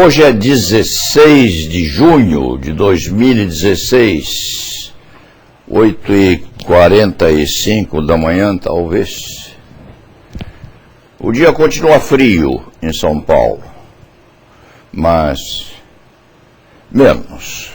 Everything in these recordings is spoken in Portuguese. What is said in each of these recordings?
Hoje é 16 de junho de 2016, 8h45 da manhã, talvez. O dia continua frio em São Paulo, mas menos.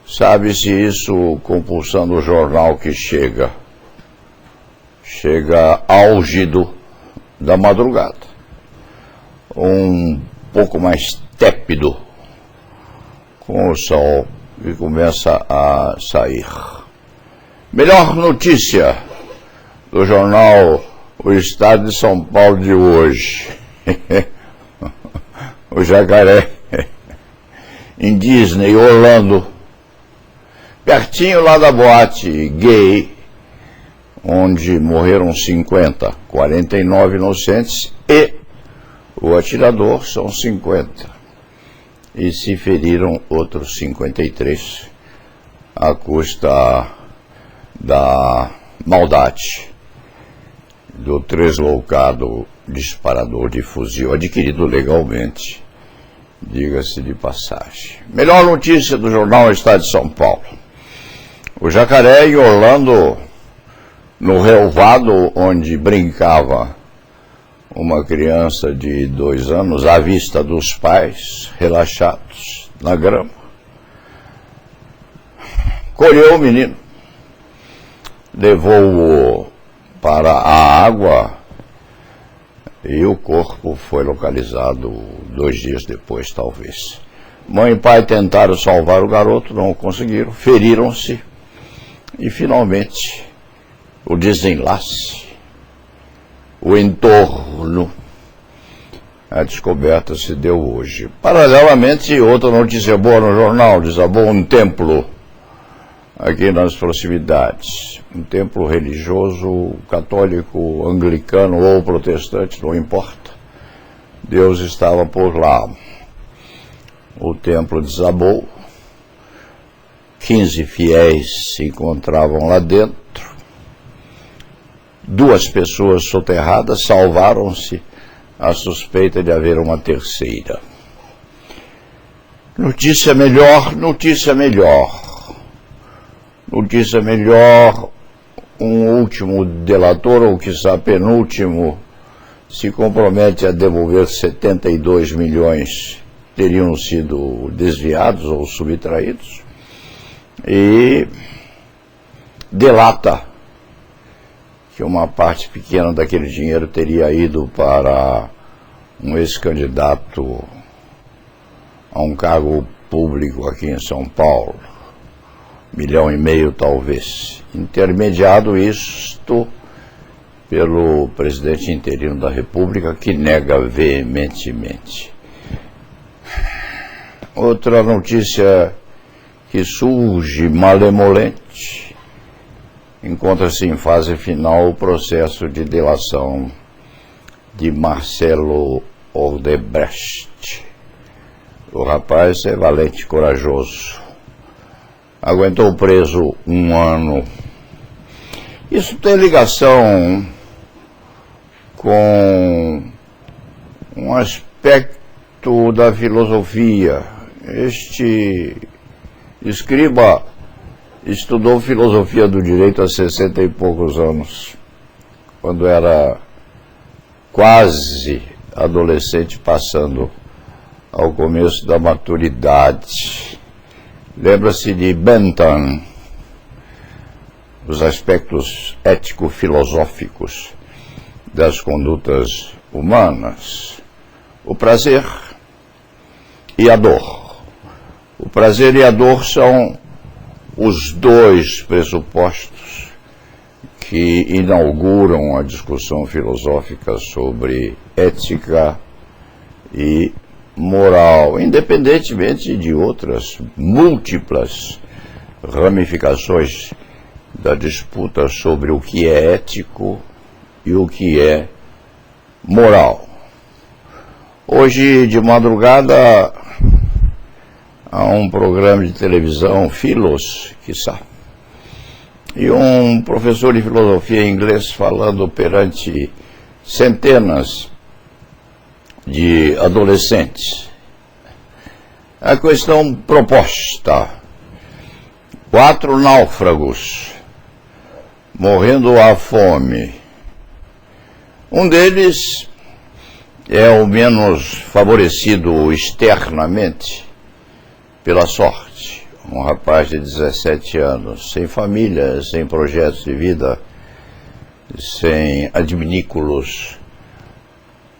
Sabe-se isso compulsando o jornal que chega álgido da madrugada. Um pouco mais tépido, com o sol que começa a sair. Melhor notícia do jornal O Estado de São Paulo de hoje. O jacaré em Disney, Orlando, pertinho lá da boate gay, onde morreram 49 inocentes e o atirador são 50, e se feriram outros 53 à custa da maldade do tresloucado disparador de fuzil adquirido legalmente, diga-se de passagem. Melhor notícia do jornal Estado de São Paulo. O jacaré em Orlando, no relvado onde brincava uma criança de 2 anos, à vista dos pais, relaxados na grama, colheu o menino, levou-o para a água e o corpo foi localizado 2 dias depois, talvez. Mãe e pai tentaram salvar o garoto, não conseguiram, feriram-se e finalmente o desenlace, o entorno, a descoberta se deu hoje. Paralelamente, outra notícia boa no jornal: desabou um templo aqui nas proximidades. Um templo religioso, católico, anglicano ou protestante, não importa. Deus estava por lá. O templo desabou, 15 fiéis se encontravam lá dentro. 2 pessoas soterradas, salvaram-se a suspeita de haver uma terceira. Notícia melhor, notícia melhor. Notícia melhor, um último delator, ou quiçá penúltimo, se compromete a devolver 72 milhões que teriam sido desviados ou subtraídos, e delata que uma parte pequena daquele dinheiro teria ido para um ex-candidato a um cargo público aqui em São Paulo, 1,5 milhão talvez, intermediado isto pelo presidente interino da República, que nega veementemente. Outra notícia que surge malemolente: encontra-se em fase final o processo de delação de Marcelo Odebrecht. O rapaz é valente e corajoso. Aguentou preso 1 ano. Isso tem ligação com um aspecto da filosofia. Este escriba estudou filosofia do direito há 60 e poucos anos, quando era quase adolescente, passando ao começo da maturidade. Lembra-se de Bentham, os aspectos ético-filosóficos das condutas humanas: o prazer e a dor. O prazer e a dor são os 2 pressupostos que inauguram a discussão filosófica sobre ética e moral, independentemente de outras múltiplas ramificações da disputa sobre o que é ético e o que é moral. Hoje de madrugada, há um programa de televisão, Philos, quiçá, e um professor de filosofia inglês falando perante centenas de adolescentes a questão proposta. 4 náufragos morrendo à fome. Um deles é o menos favorecido externamente pela sorte. Um rapaz de 17 anos, sem família, sem projetos de vida, sem adminículos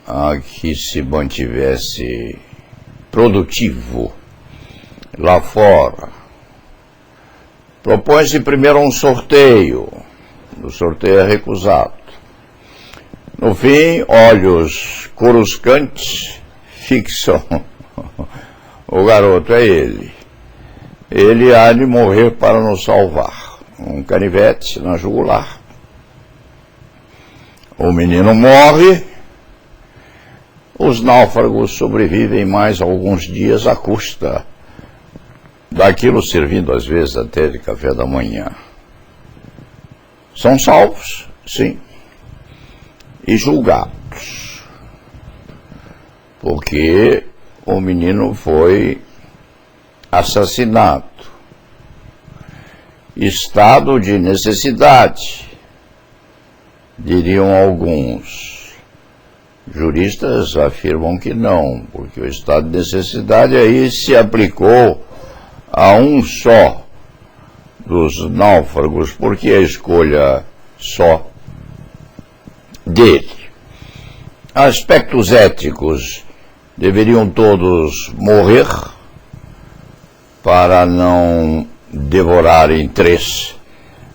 a que se mantivesse produtivo lá fora. Propõe-se primeiro um sorteio. O sorteio é recusado. No fim, olhos coruscantes fixam o garoto, é ele. Ele há de morrer para nos salvar. Um canivete na jugular. O menino morre. Os náufragos sobrevivem mais alguns dias à custa daquilo servindo às vezes até de café da manhã. São salvos, sim, e julgados, porque o menino foi assassinado. Estado de necessidade, diriam alguns. Juristas afirmam que não, porque o estado de necessidade aí se aplicou a um só dos náufragos, porque a escolha só dele. Aspectos éticos: deveriam todos morrer para não devorarem 3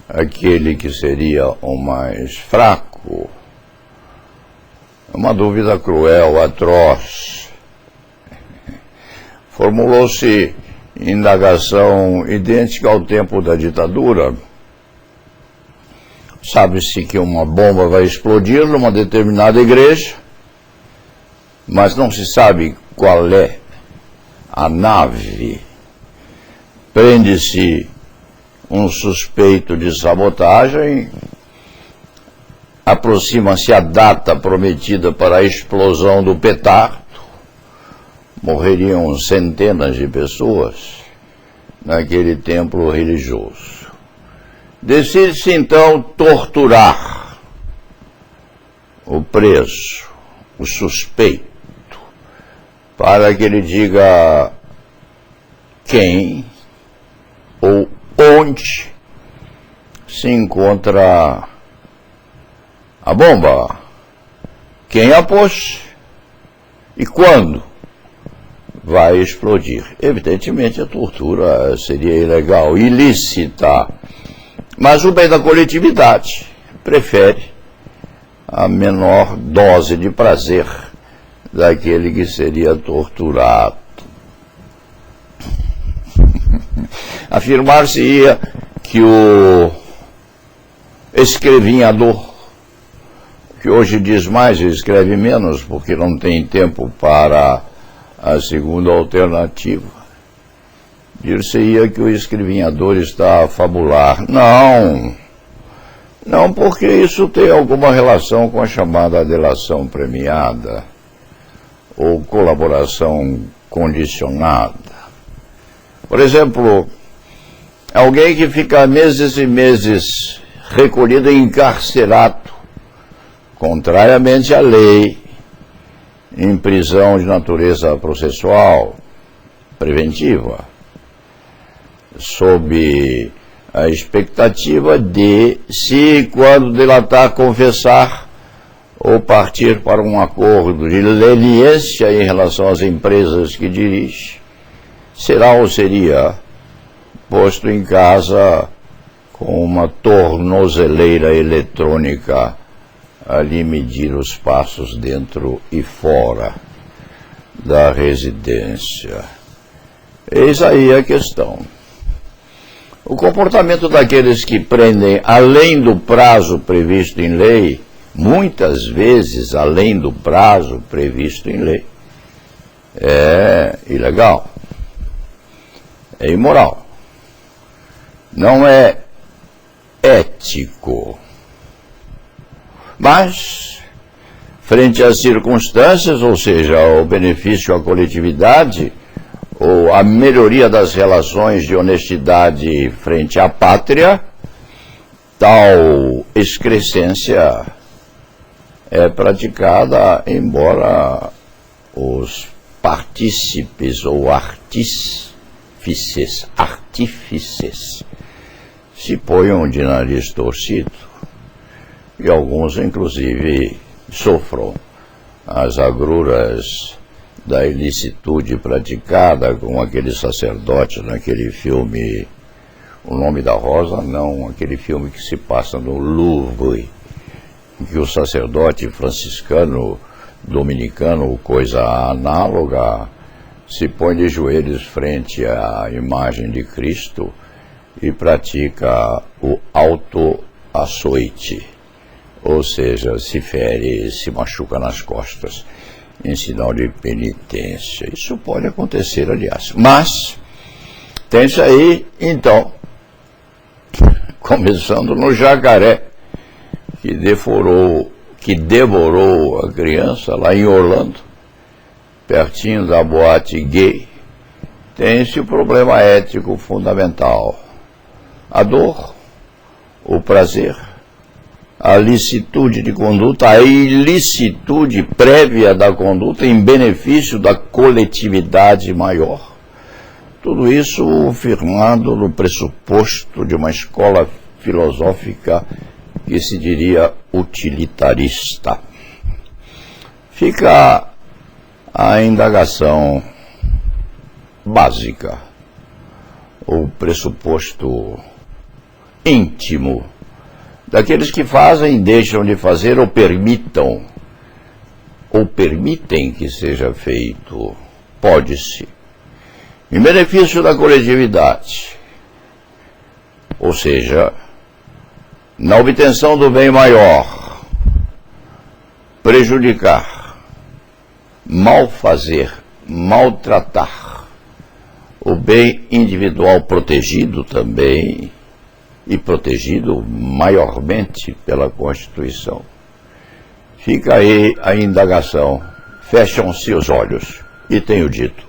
aquele que seria o mais fraco. É uma dúvida cruel, atroz. Formulou-se indagação idêntica ao tempo da ditadura. Sabe-se que uma bomba vai explodir numa determinada igreja, mas não se sabe qual é a nave. Prende-se um suspeito de sabotagem, aproxima-se a data prometida para a explosão do petardo. Morreriam centenas de pessoas naquele templo religioso. Decide-se então torturar o preso, o suspeito, para que ele diga quem ou onde se encontra a bomba, quem a pôs e quando vai explodir. Evidentemente a tortura seria ilegal, ilícita, mas o bem da coletividade prefere a menor dose de prazer daquele que seria torturado. Afirmar-se-ia que o escrevinhador, que hoje diz mais e escreve menos porque não tem tempo para a segunda alternativa, dir-se-ia que o escrevinhador está a fabular. Não, porque isso tem alguma relação com a chamada delação premiada ou colaboração condicionada. Por exemplo, alguém que fica meses e meses recolhido e encarcerado, contrariamente à lei, em prisão de natureza processual, preventiva, sob a expectativa de, se quando delatar, confessar ou partir para um acordo de leniência em relação às empresas que dirige, será ou seria posto em casa com uma tornozeleira eletrônica ali medir os passos dentro e fora da residência. Eis aí a questão. O comportamento daqueles que prendem além do prazo previsto em lei, muitas vezes além do prazo previsto em lei, é ilegal, é imoral, não é ético. Mas, frente às circunstâncias, ou seja, ao benefício à coletividade, ou a melhoria das relações de honestidade frente à pátria, tal excrescência é praticada, embora os partícipes ou artífices se ponham de nariz torcido, e alguns, inclusive, sofram as agruras da ilicitude praticada, com aquele sacerdote naquele filme O Nome da Rosa, não, aquele filme que se passa no Louvre, em que o sacerdote franciscano, dominicano, coisa análoga, se põe de joelhos frente à imagem de Cristo e pratica o auto-açoite, ou seja, se fere, se machuca nas costas, em sinal de penitência. Isso pode acontecer, aliás. Mas, tem-se aí, então, começando no jacaré, que devorou a criança lá em Orlando, pertinho da boate gay, tem-se o problema ético fundamental. A dor, o prazer, a licitude de conduta, a ilicitude prévia da conduta em benefício da coletividade maior. Tudo isso firmado no pressuposto de uma escola filosófica que se diria utilitarista. Fica a indagação básica, o pressuposto íntimo daqueles que fazem, deixam de fazer ou permitem que seja feito, pode-se, em benefício da coletividade, ou seja, na obtenção do bem maior, prejudicar, malfazer, maltratar o bem individual protegido também, e protegido maiormente pela Constituição. Fica aí a indagação. Fecham-se os olhos. E tenho dito.